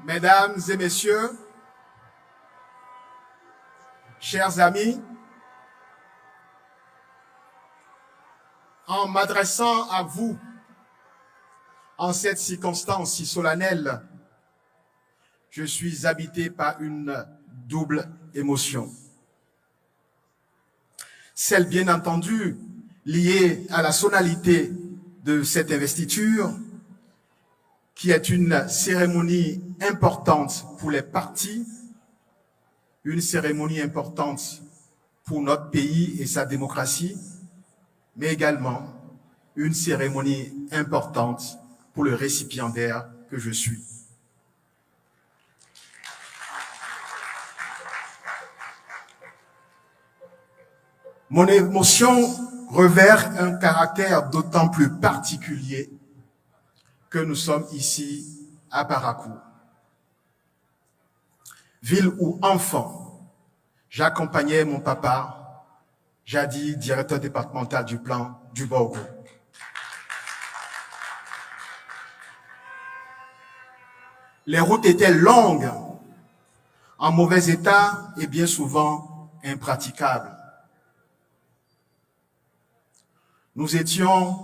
Mesdames et messieurs, chers amis, en m'adressant à vous en cette circonstance si solennelle, je suis habité par une double émotion. Celle, bien entendu, liée à la solennité de cette investiture, qui est une cérémonie importante pour les partis, une cérémonie importante pour notre pays et sa démocratie, mais également une cérémonie importante pour le récipiendaire que je suis. Mon émotion revêt un caractère d'autant plus particulier que nous sommes ici à Paracourt. Ville où, enfant, j'accompagnais mon papa, jadis directeur départemental du plan du Borgo. Les routes étaient longues, en mauvais état et bien souvent impraticables. Nous étions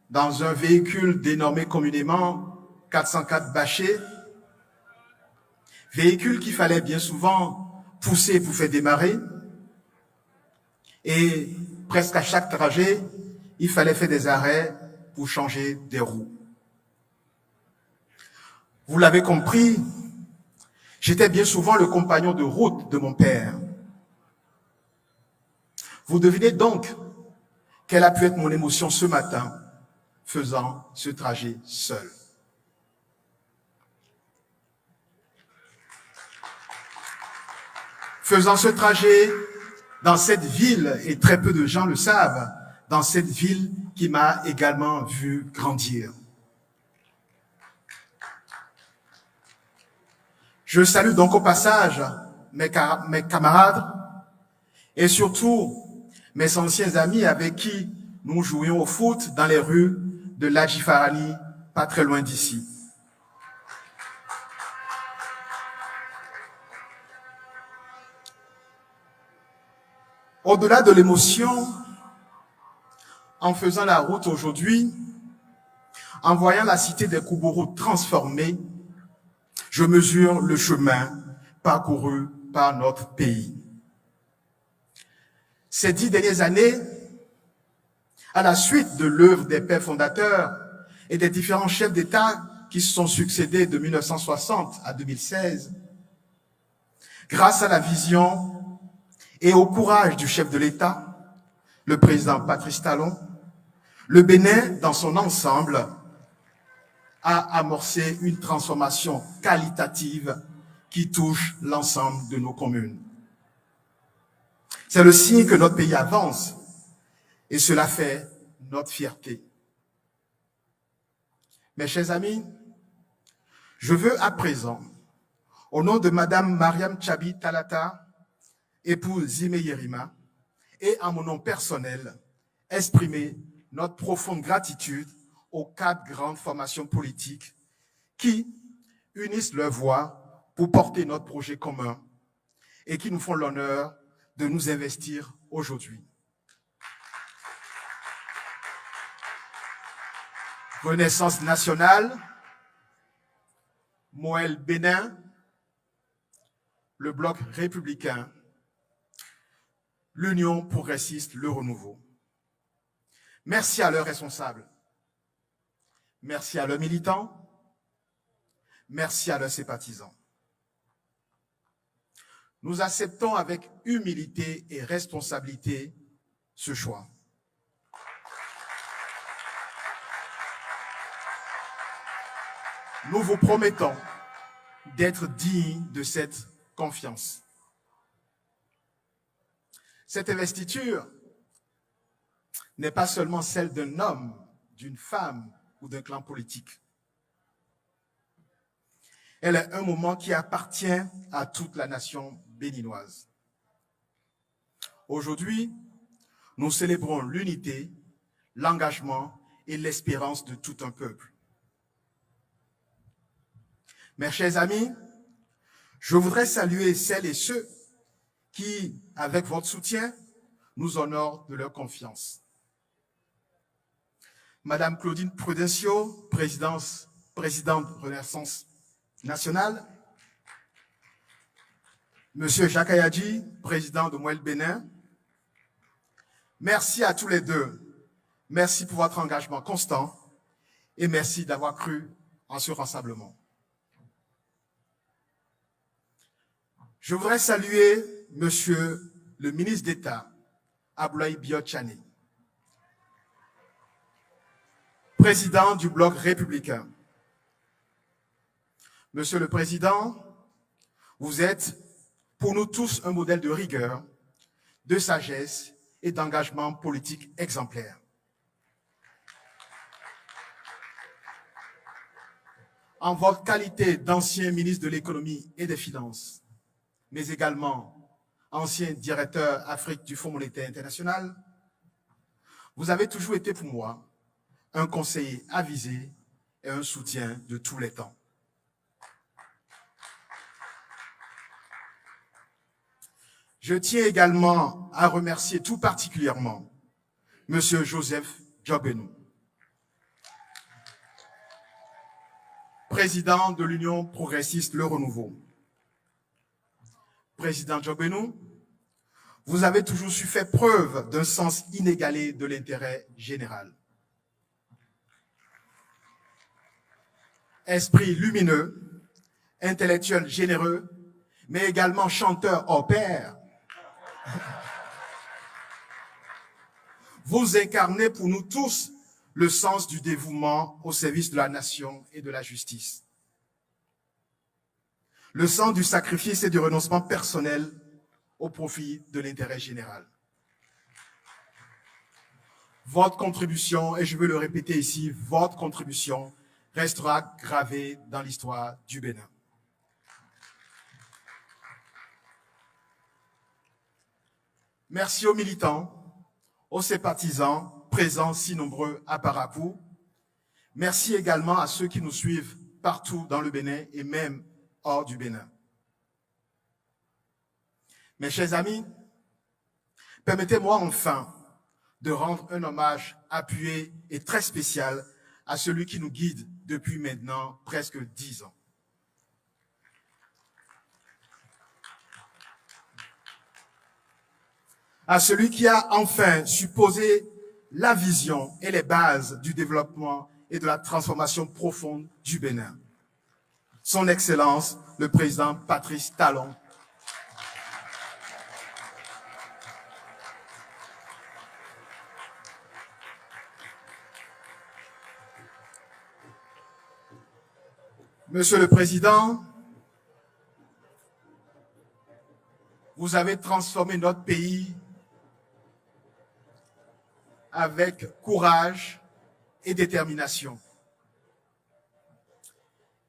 dans un véhicule dénommé communément 404 bâchés, véhicule qu'il fallait bien souvent pousser pour faire démarrer, et presque à chaque trajet, il fallait faire des arrêts pour changer des roues. Vous l'avez compris, j'étais bien souvent le compagnon de route de mon père. Vous devinez donc quelle a pu être mon émotion ce matin faisant ce trajet seul. Faisant ce trajet dans cette ville, et très peu de gens le savent, dans cette ville qui m'a également vu grandir. Je salue donc au passage mes camarades et surtout mes anciens amis avec qui nous jouions au foot dans les rues de l'Adjifarani, pas très loin d'ici. Au-delà de l'émotion, en faisant la route aujourd'hui, en voyant la cité des Koubourou transformée, je mesure le chemin parcouru par notre pays. Ces 10 dernières années, à la suite de l'œuvre des pères fondateurs et des différents chefs d'État qui se sont succédés de 1960 à 2016, grâce à la vision et au courage du chef de l'État, le président Patrice Talon, le Bénin, dans son ensemble, a amorcé une transformation qualitative qui touche l'ensemble de nos communes. C'est le signe que notre pays avance et cela fait notre fierté. Mes chers amis, je veux à présent, au nom de Madame Mariam Tchabi Talata, épouse Zime Yerima, et en mon nom personnel, exprimer notre profonde gratitude aux 4 grandes formations politiques qui unissent leurs voix pour porter notre projet commun et qui nous font l'honneur de nous investir aujourd'hui. Renaissance nationale, Moël Bénin, le Bloc républicain, l'Union progressiste, le Renouveau. Merci à leurs responsables, merci à leurs militants, merci à leurs sympathisants. Nous acceptons avec humilité et responsabilité ce choix. Nous vous promettons d'être dignes de cette confiance. Cette investiture n'est pas seulement celle d'un homme, d'une femme ou d'un clan politique. Elle est un moment qui appartient à toute la nation béninoise. Aujourd'hui, nous célébrons l'unité, l'engagement et l'espérance de tout un peuple. Mes chers amis, je voudrais saluer celles et ceux qui, avec votre soutien, nous honorent de leur confiance. Madame Claudine Prudencio, présidente Renaissance nationale, Monsieur Jacques Ayadji, président de Moelle Bénin, merci à tous les deux. Merci pour votre engagement constant et merci d'avoir cru en ce rassemblement. Je voudrais saluer Monsieur le ministre d'État, Abdoulaye Biot-Tchani, président du Bloc républicain. Monsieur le Président, vous êtes pour nous tous un modèle de rigueur, de sagesse et d'engagement politique exemplaire. En votre qualité d'ancien ministre de l'Économie et des Finances, mais également ancien directeur Afrique du Fonds monétaire international, vous avez toujours été pour moi un conseiller avisé et un soutien de tous les temps. Je tiens également à remercier tout particulièrement M. Joseph Djogbenou, président de l'Union progressiste Le Renouveau. Président Djogbenou, vous avez toujours su faire preuve d'un sens inégalé de l'intérêt général. Esprit lumineux, intellectuel généreux, mais également chanteur hors pair, vous incarnez pour nous tous le sens du dévouement au service de la nation et de la justice. Le sens du sacrifice et du renoncement personnel au profit de l'intérêt général. Votre contribution, et je veux le répéter ici, votre contribution restera gravée dans l'histoire du Bénin. Merci aux militants, aux sympathisants présents si nombreux à Parakou. Merci également à ceux qui nous suivent partout dans le Bénin et même hors du Bénin. Mes chers amis, permettez-moi enfin de rendre un hommage appuyé et très spécial à celui qui nous guide depuis maintenant presque 10 ans. À celui qui a enfin su poser la vision et les bases du développement et de la transformation profonde du Bénin. Son Excellence, le président Patrice Talon. Monsieur le Président, vous avez transformé notre pays avec courage et détermination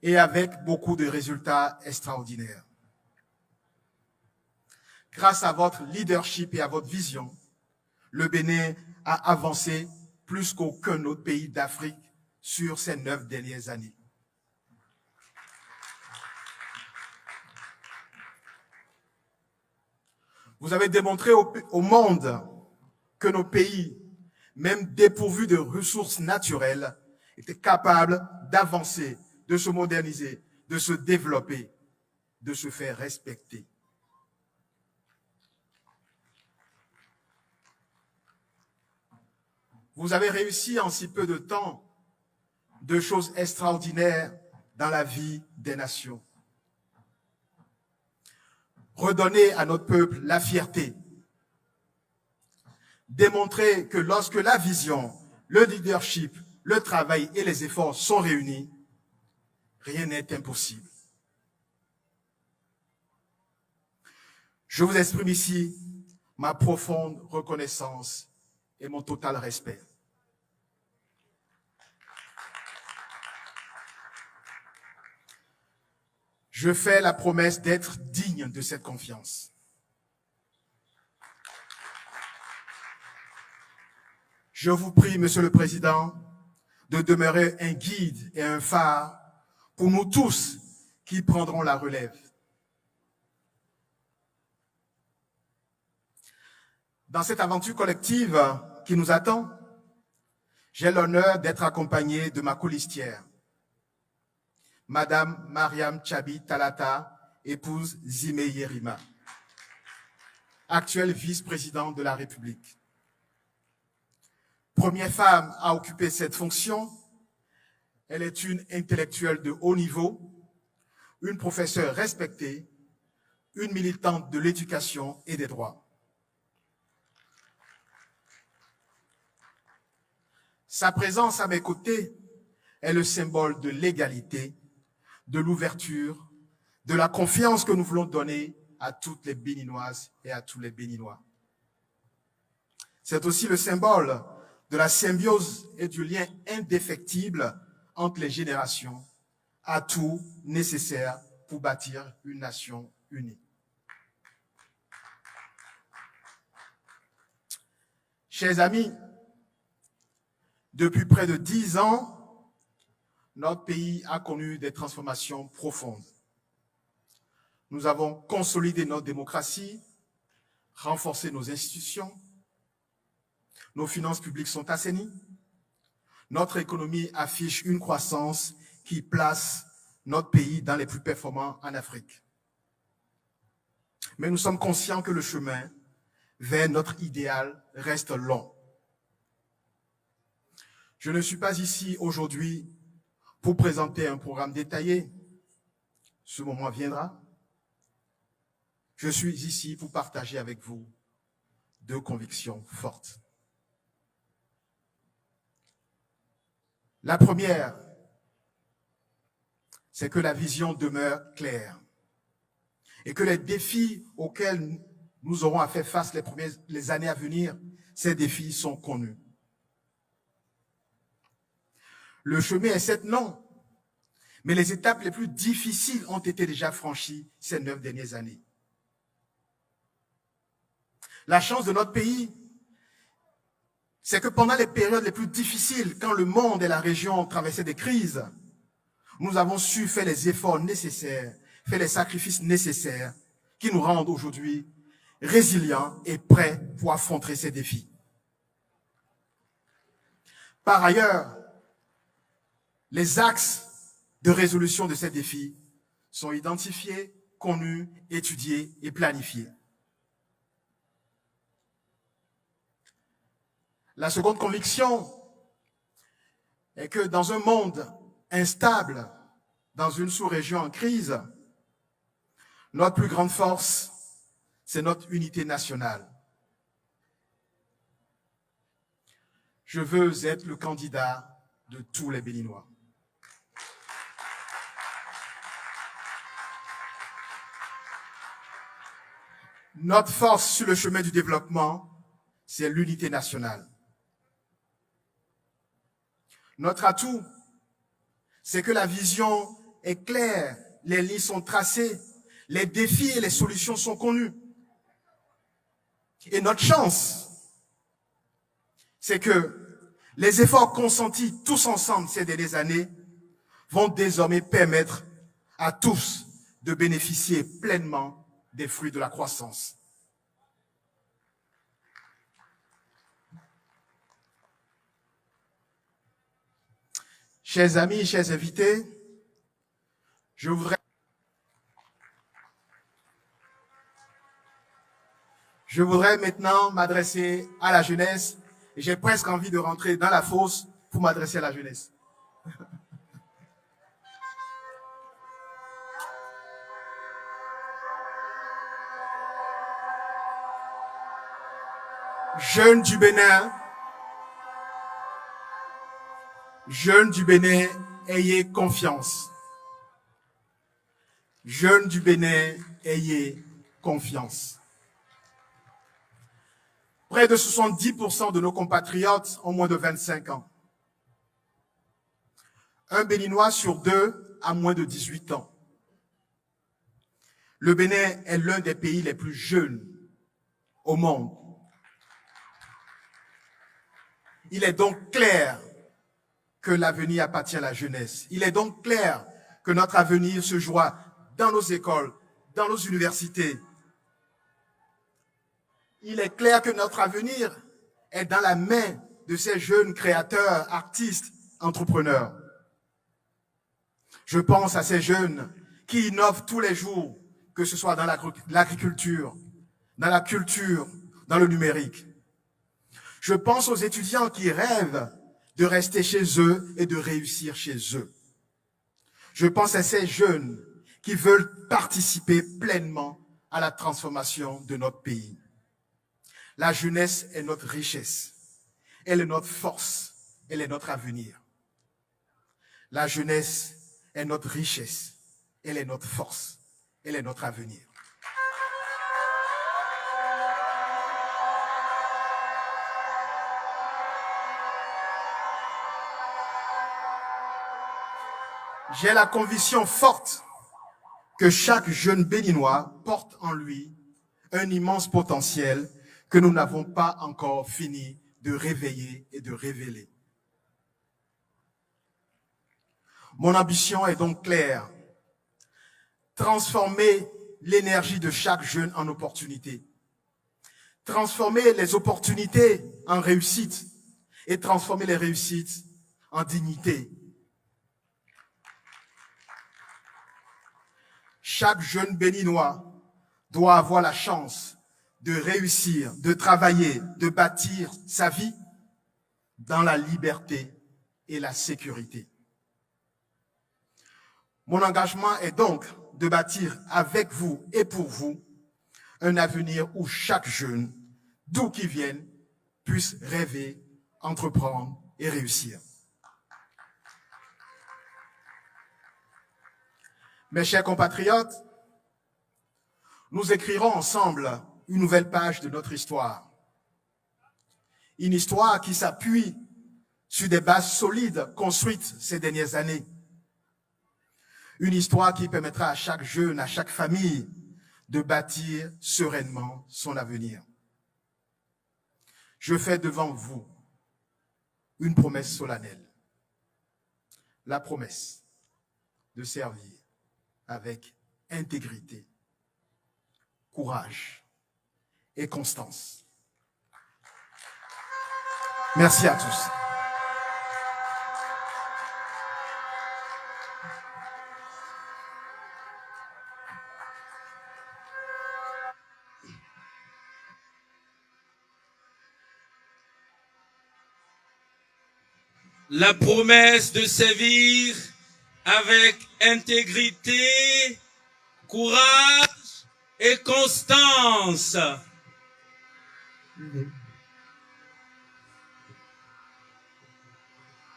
et avec beaucoup de résultats extraordinaires. Grâce à votre leadership et à votre vision, le Bénin a avancé plus qu'aucun autre pays d'Afrique sur ces 9 dernières années. Vous avez démontré au monde que nos pays, même dépourvus de ressources naturelles, étaient capables d'avancer, de se moderniser, de se développer, de se faire respecter. Vous avez réussi en si peu de temps 2 choses extraordinaires dans la vie des nations. Redonner à notre peuple la fierté. Démontrer que lorsque la vision, le leadership, le travail et les efforts sont réunis, rien n'est impossible. Je vous exprime ici ma profonde reconnaissance et mon total respect. Je fais la promesse d'être digne de cette confiance. Je vous prie, Monsieur le Président, de demeurer un guide et un phare pour nous tous qui prendront la relève. Dans cette aventure collective qui nous attend, j'ai l'honneur d'être accompagné de ma colistière, Madame Mariam Tchabi Talata, épouse Zime Yerima, actuelle vice-présidente de la République. Première femme à occuper cette fonction, elle est une intellectuelle de haut niveau, une professeure respectée, une militante de l'éducation et des droits. Sa présence à mes côtés est le symbole de l'égalité, de l'ouverture, de la confiance que nous voulons donner à toutes les Béninoises et à tous les Béninois. C'est aussi le symbole de la symbiose et du lien indéfectible entre les générations, atout nécessaire pour bâtir une nation unie. Chers amis, depuis près de 10 ans, notre pays a connu des transformations profondes. Nous avons consolidé notre démocratie, renforcé nos institutions, nos finances publiques sont assainies, notre économie affiche une croissance qui place notre pays dans les plus performants en Afrique. Mais nous sommes conscients que le chemin vers notre idéal reste long. Je ne suis pas ici aujourd'hui pour présenter un programme détaillé. Ce moment viendra. Je suis ici pour partager avec vous 2 convictions fortes. La première, c'est que la vision demeure claire et que les défis auxquels nous aurons à faire face les années à venir, ces défis sont connus. Le chemin est certes long, mais les étapes les plus difficiles ont été déjà franchies ces 9 dernières années. La chance de notre pays, c'est que pendant les périodes les plus difficiles, quand le monde et la région traversaient des crises, nous avons su faire les efforts nécessaires, faire les sacrifices nécessaires qui nous rendent aujourd'hui résilients et prêts pour affronter ces défis. Par ailleurs, les axes de résolution de ces défis sont identifiés, connus, étudiés et planifiés. La seconde conviction est que dans un monde instable, dans une sous-région en crise, notre plus grande force, c'est notre unité nationale. Je veux être le candidat de tous les Béninois. Notre force sur le chemin du développement, c'est l'unité nationale. Notre atout, c'est que la vision est claire, les lignes sont tracées, les défis et les solutions sont connus. Et notre chance, c'est que les efforts consentis tous ensemble ces dernières années vont désormais permettre à tous de bénéficier pleinement des fruits de la croissance. Chers amis, chers invités, je voudrais maintenant m'adresser à la jeunesse et j'ai presque envie de rentrer dans la fosse pour m'adresser à la jeunesse. Jeunes du Bénin, ayez confiance. Jeunes du Bénin, ayez confiance. Près de 70% de nos compatriotes ont moins de 25 ans. Un Béninois sur 2 a moins de 18 ans. Le Bénin est l'un des pays les plus jeunes au monde. Il est donc clair que l'avenir appartient à la jeunesse. Il est donc clair que notre avenir se jouera dans nos écoles, dans nos universités. Il est clair que notre avenir est dans la main de ces jeunes créateurs, artistes, entrepreneurs. Je pense à ces jeunes qui innovent tous les jours, que ce soit dans l'agriculture, dans la culture, dans le numérique. Je pense aux étudiants qui rêvent de rester chez eux et de réussir chez eux. Je pense à ces jeunes qui veulent participer pleinement à la transformation de notre pays. La jeunesse est notre richesse, elle est notre force, elle est notre avenir. La jeunesse est notre richesse, elle est notre force, elle est notre avenir. J'ai la conviction forte que chaque jeune béninois porte en lui un immense potentiel que nous n'avons pas encore fini de réveiller et de révéler. Mon ambition est donc claire. Transformer l'énergie de chaque jeune en opportunité. Transformer les opportunités en réussite et transformer les réussites en dignité. Chaque jeune béninois doit avoir la chance de réussir, de travailler, de bâtir sa vie dans la liberté et la sécurité. Mon engagement est donc de bâtir avec vous et pour vous un avenir où chaque jeune, d'où qu'il vienne, puisse rêver, entreprendre et réussir. Mes chers compatriotes, nous écrirons ensemble une nouvelle page de notre histoire. Une histoire qui s'appuie sur des bases solides construites ces dernières années. Une histoire qui permettra à chaque jeune, à chaque famille, de bâtir sereinement son avenir. Je fais devant vous une promesse solennelle. La promesse de servir avec intégrité, courage et constance. Merci à tous. La promesse de servir avec intégrité, courage et constance.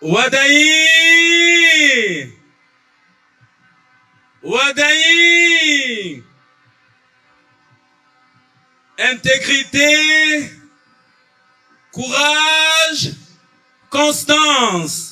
Wadayi! Wadayi! Intégrité, courage, constance.